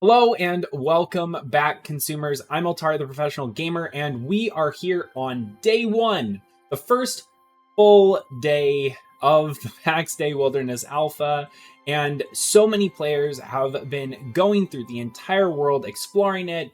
Hello and welcome back, consumers. I'm Altar, the professional gamer, and we are here on day one, the first full day of the Pax Dei Wilderness Alpha. And so many players have been going through the entire world, exploring it,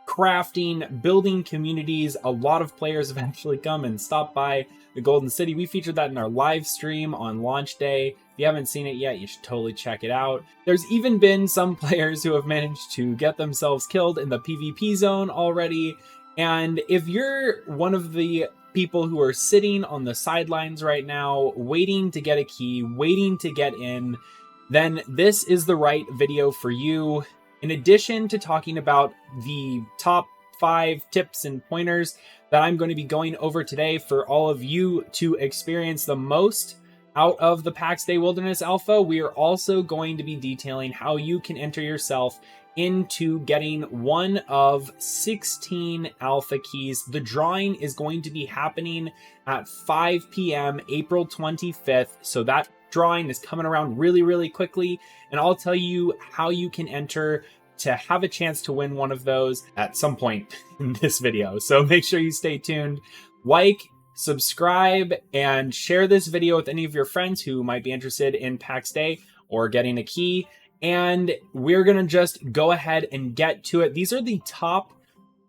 crafting, building communities. A lot of players have actually come and stopped by the Golden City. We featured that in our live stream on launch day. If you haven't seen it yet, you should totally check it out. There's even been some players who have managed to get themselves killed in the PvP zone already. And if you're one of the people who are sitting on the sidelines right now, waiting to get a key, waiting to get in, then this is the right video for you. In addition to talking about the top 5 tips and pointers that I'm going to be going over today for all of you to experience the most out of the Pax Dei Wilderness Alpha, we are also going to be detailing how you can enter yourself into getting one of 16 alpha keys. The drawing is going to be happening at 5 p.m. April 25th, so that drawing is coming around really quickly, and I'll tell you how you can enter to have a chance to win one of those at some point in this video. So make sure you stay tuned, like, subscribe, and share this video with any of your friends who might be interested in Pax Dei or getting a key. And we're gonna just go ahead and get to it. These are the top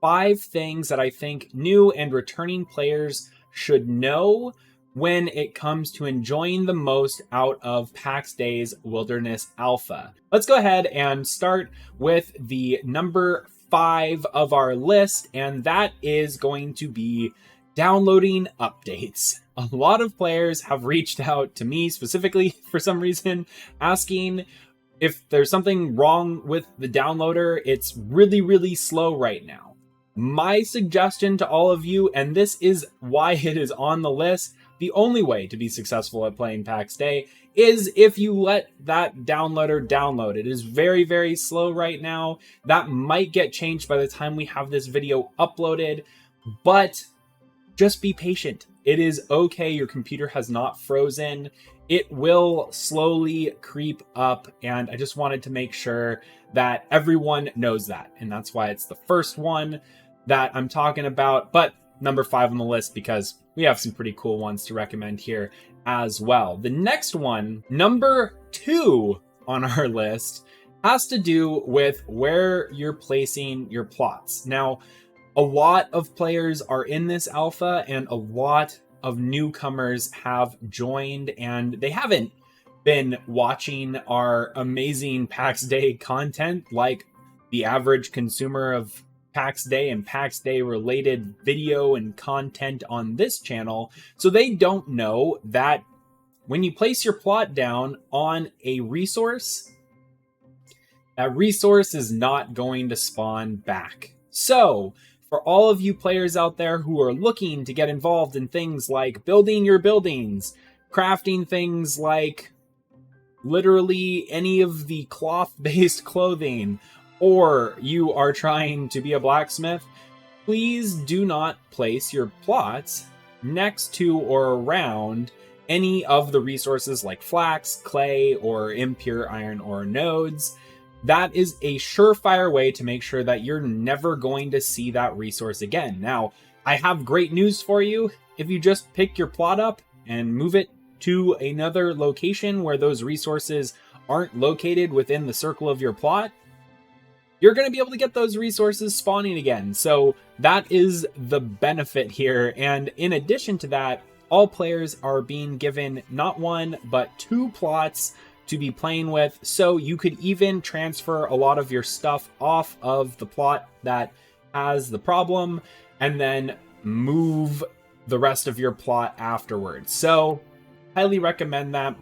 5 things that I think new and returning players should know when it comes to enjoying the most out of Pax Dei's Wilderness Alpha. Let's go ahead and start with the number 5 of our list, and that is going to be downloading updates. A lot of players have reached out to me specifically for some reason, asking if there's something wrong with the downloader. It's really slow right now. My suggestion to all of you, and this is why it is on the list, the only way to be successful at playing Pax Dei is if you let that downloader download. It is very slow right now. That might get changed by the time we have this video uploaded, but just be patient. It is okay. Your computer has not frozen. It will slowly creep up, and I just wanted to make sure that everyone knows that, and that's why it's the first one that I'm talking about, but number 5 on the list because we have some pretty cool ones to recommend here as well. The next one, number 2 on our list, has to do with where you're placing your plots. Now, a lot of players are in this alpha and a lot of newcomers have joined, and they haven't been watching our amazing Pax Dei content like the average consumer of Pax Dei and Pax Dei related video and content on this channel. So they don't know that when you place your plot down on a resource, that resource is not going to spawn back. So for all of you players out there who are looking to get involved in things like building your buildings, crafting things like literally any of the cloth-based clothing, or you are trying to be a blacksmith, please do not place your plots next to or around any of the resources like flax, clay, or impure iron ore nodes. That is a surefire way to make sure that you're never going to see that resource again. Now, I have great news for you. If you just pick your plot up and move it to another location where those resources aren't located within the circle of your plot, you're going to be able to get those resources spawning again. So that is the benefit here. And in addition to that, all players are being given not 1, but 2 plots to be playing with. So you could even transfer a lot of your stuff off of the plot that has the problem and then move the rest of your plot afterwards. So highly recommend that.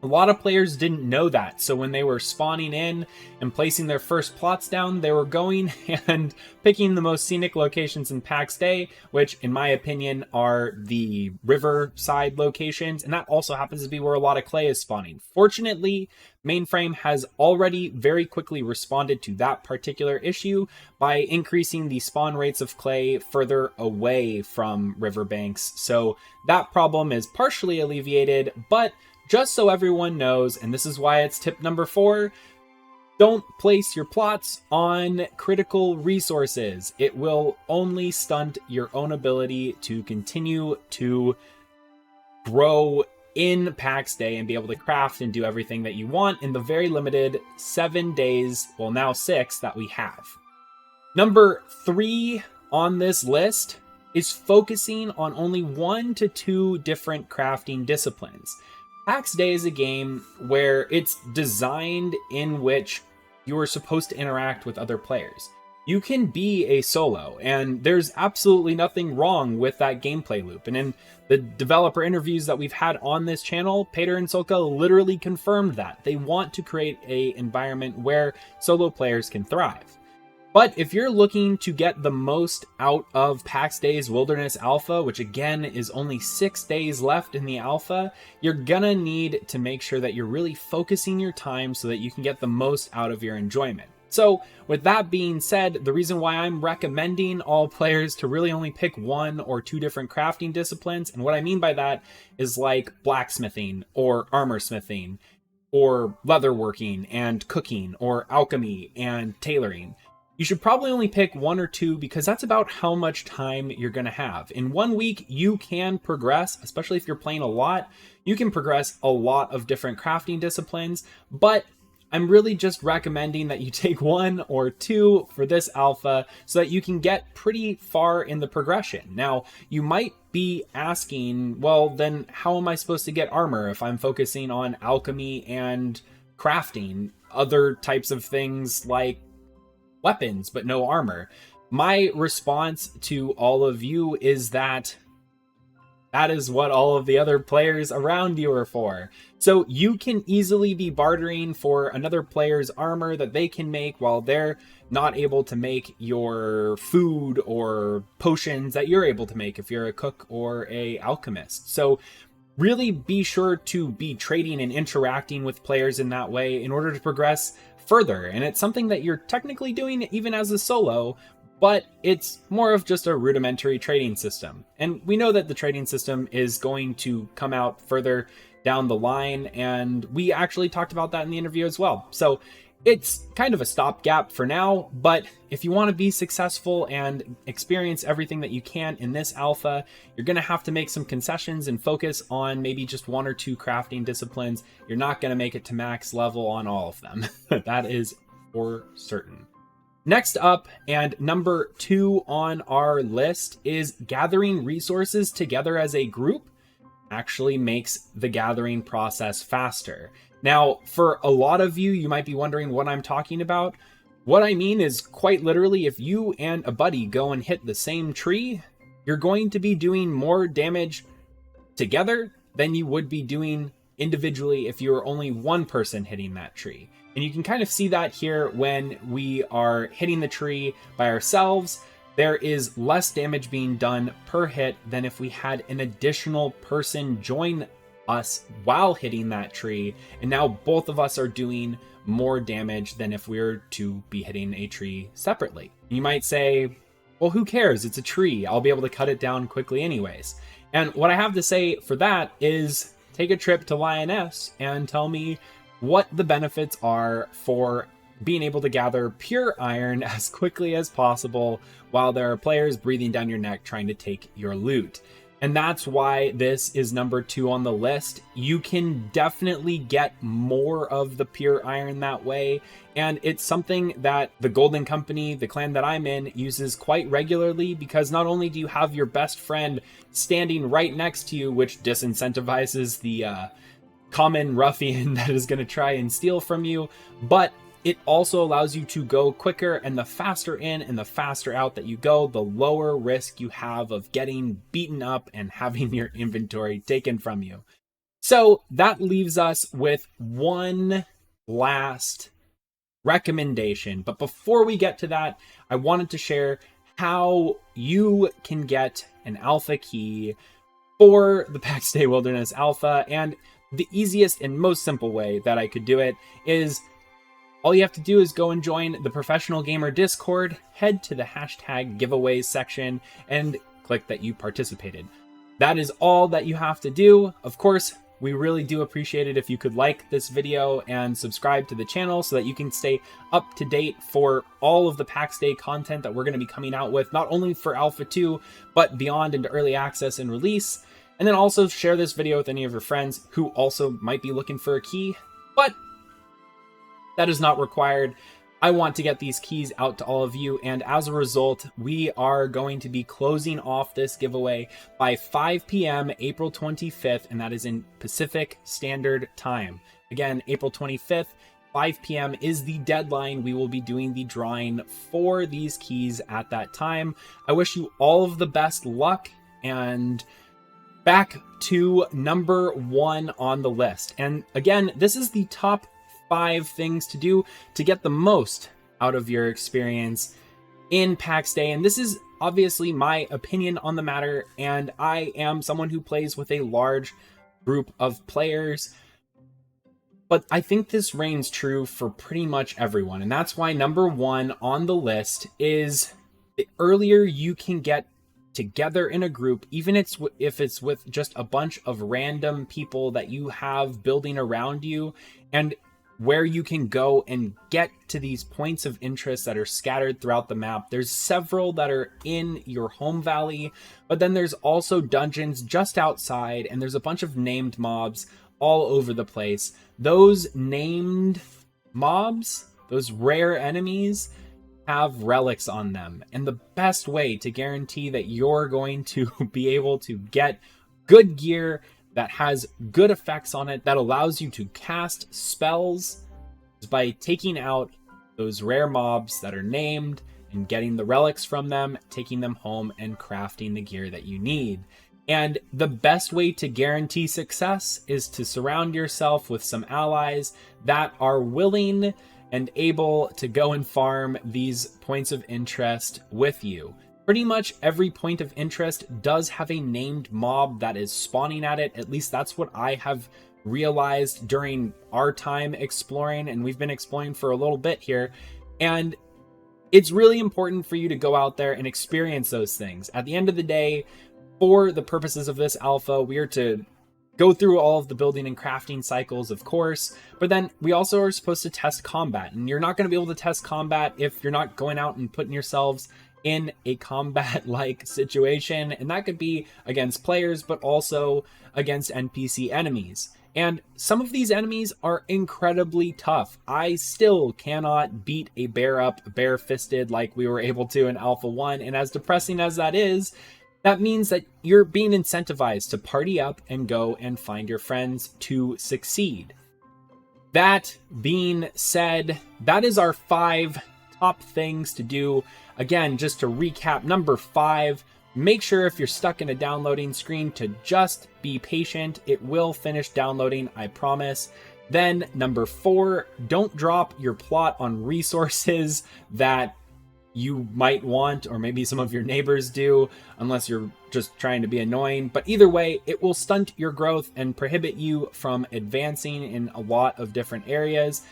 A lot of players didn't know that, so when they were spawning in and placing their first plots down, they were going and picking the most scenic locations in Pax Dei, which in my opinion are the riverside locations, and that also happens to be where a lot of clay is spawning. Fortunately, Mainframe has already very quickly responded to that particular issue by increasing the spawn rates of clay further away from riverbanks, so that problem is partially alleviated, but just so everyone knows, and this is why it's tip number 4, Don't place your plots on critical resources. It will only stunt your own ability to continue to grow in Pax Dei and be able to craft and do everything that you want in the very limited 7 days, well now 6, that we have. Number 3 on this list is focusing on only 1 to 2 different crafting disciplines. Pax Dei is a game where it's designed in which you are supposed to interact with other players. You can be a solo, and there's absolutely nothing wrong with that gameplay loop. And in the developer interviews that we've had on this channel, Peter and Solka literally confirmed that. They want to create an environment where solo players can thrive. But if you're looking to get the most out of Pax Dei's Wilderness Alpha, which again is only 6 days left in the alpha, you're gonna need to make sure that you're really focusing your time so that you can get the most out of your enjoyment. So with that being said, the reason why I'm recommending all players to really only pick 1 or 2 different crafting disciplines, and what I mean by that is like blacksmithing or armor smithing or leatherworking and cooking or alchemy and tailoring. You should probably only pick 1 or 2 because that's about how much time you're going to have. In 1 week, you can progress, especially if you're playing a lot, you can progress a lot of different crafting disciplines, but I'm really just recommending that you take 1 or 2 for this alpha so that you can get pretty far in the progression. Now, you might be asking, well, then how am I supposed to get armor if I'm focusing on alchemy and crafting other types of things like weapons but no armor? My response to all of you is that is what all of the other players around you are for. So you can easily be bartering for another player's armor that they can make while they're not able to make your food or potions that you're able to make if you're a cook or a alchemist. So really be sure to be trading and interacting with players in that way in order to progress further. And it's something that you're technically doing even as a solo, but it's more of just a rudimentary trading system. And we know that the trading system is going to come out further down the line, and we actually talked about that in the interview as well. So it's kind of a stopgap for now, but if you want to be successful and experience everything that you can in this alpha, you're going to have to make some concessions and focus on maybe just 1 or 2 crafting disciplines. You're not going to make it to max level on all of them. That is for certain. Next up, and number 2 on our list, is gathering resources together as a group actually makes the gathering process faster. Now, for a lot of you, you might be wondering what I'm talking about. What I mean is quite literally, if you and a buddy go and hit the same tree, you're going to be doing more damage together than you would be doing individually if you were only one person hitting that tree. And you can kind of see that here when we are hitting the tree by ourselves. There is less damage being done per hit than if we had an additional person join us while hitting that tree. And now both of us are doing more damage than if we were to be hitting a tree separately. You might say, well, who cares? It's a tree. I'll be able to cut it down quickly anyways. And what I have to say for that is take a trip to Lyonesse and tell me what the benefits are for being able to gather pure iron as quickly as possible while there are players breathing down your neck trying to take your loot. And that's why this is number 2 on the list. You can definitely get more of the pure iron that way. And it's something that the Golden Company, the clan that I'm in, uses quite regularly, because not only do you have your best friend standing right next to you, which disincentivizes the common ruffian that is going to try and steal from you, but it also allows you to go quicker, and the faster in and the faster out that you go, the lower risk you have of getting beaten up and having your inventory taken from you. So that leaves us with one last recommendation. But before we get to that, I wanted to share how you can get an alpha key for the Pax Dei Wilderness Alpha. And the easiest and most simple way that I could do it is all you have to do is go and join the Professional Gamer Discord, head to the hashtag giveaways section, and click that you participated. That is all that you have to do. Of course, we really do appreciate it if you could like this video and subscribe to the channel so that you can stay up to date for all of the Pax Dei content that we're going to be coming out with, not only for Alpha 2, but beyond into early access and release. And then also share this video with any of your friends who also might be looking for a key, but that is not required. I want to get these keys out to all of you, and as a result, we are going to be closing off this giveaway by 5 p.m. April 25th, and that is in Pacific Standard Time. Again, April 25th, 5 p.m. is the deadline. We will be doing the drawing for these keys at that time. I wish you all of the best luck, and back to number 1 on the list. And again, this is the top 5 things to do to get the most out of your experience in Pax Dei. And this is obviously my opinion on the matter, and I am someone who plays with a large group of players, but I think this reigns true for pretty much everyone. And that's why number 1 on the list is the earlier you can get together in a group, even if it's with just a bunch of random people that you have building around you, and where you can go and get to these points of interest that are scattered throughout the map. There's several that are in your home valley, but then there's also dungeons just outside, and there's a bunch of named mobs all over the place. Those named mobs, those rare enemies, have relics on them, and the best way to guarantee that you're going to be able to get good gear that has good effects on it, that allows you to cast spells, is by taking out those rare mobs that are named and getting the relics from them, taking them home and crafting the gear that you need. And the best way to guarantee success is to surround yourself with some allies that are willing and able to go and farm these points of interest with you. Pretty much every point of interest does have a named mob that is spawning at it. At least that's what I have realized during our time exploring, and we've been exploring for a little bit here. And it's really important for you to go out there and experience those things. At the end of the day, for the purposes of this alpha, we are to go through all of the building and crafting cycles, of course, but then we also are supposed to test combat. And you're not going to be able to test combat if you're not going out and putting yourselves in a combat-like situation, and that could be against players, but also against NPC enemies. And some of these enemies are incredibly tough. I still cannot beat a bear up bare-fisted like we were able to in Alpha 1, and as depressing as that is, that means that you're being incentivized to party up and go and find your friends to succeed. That being said, that is our 5 top things to do. Again, just to recap, number 5, make sure if you're stuck in a downloading screen to just be patient. It will finish downloading, I promise. Then number 4, don't drop your plot on resources that you might want, or maybe some of your neighbors do, unless you're just trying to be annoying. But either way, it will stunt your growth and prohibit you from advancing in a lot of different areas.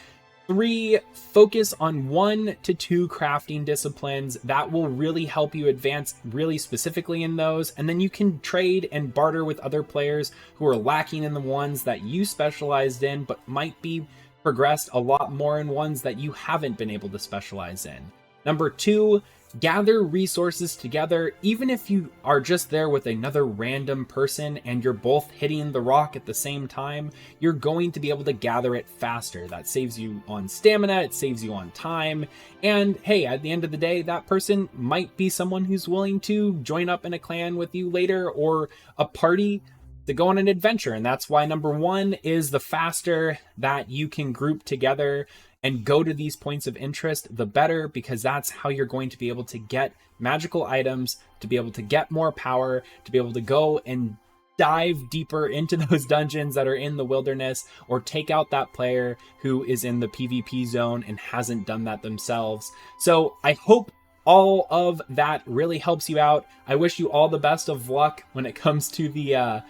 3, focus on 1 to 2 crafting disciplines. That will really help you advance really specifically in those. And then you can trade and barter with other players who are lacking in the ones that you specialized in, but might be progressed a lot more in ones that you haven't been able to specialize in. Number 2, gather resources together. Even if you are just there with another random person and you're both hitting the rock at the same time, you're going to be able to gather it faster. That saves you on stamina, it saves you on time, and hey, at the end of the day, that person might be someone who's willing to join up in a clan with you later, or a party to go on an adventure. And that's why number 1 is the faster that you can group together and go to these points of interest, the better, because that's how you're going to be able to get magical items, to be able to get more power, to be able to go and dive deeper into those dungeons that are in the wilderness, or take out that player who is in the PvP zone and hasn't done that themselves. So I hope all of that really helps you out. I wish you all the best of luck when it comes to the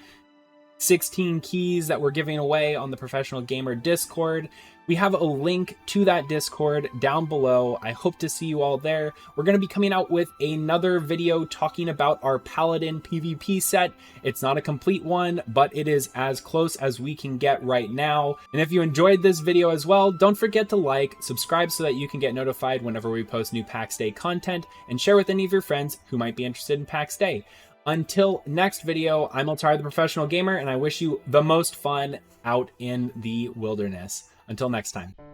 16 keys that we're giving away on the Professional Gamer Discord. We have a link to that Discord down below. I hope to see you all there. We're going to be coming out with another video talking about our Paladin PvP set. It's not a complete one, but it is as close as we can get right now. And if you enjoyed this video as well, don't forget to like, subscribe so that you can get notified whenever we post new Pax Dei content, and share with any of your friends who might be interested in Pax Dei. Until next video, I'm Altar the Professional Gamer, and I wish you the most fun out in the wilderness. Until next time.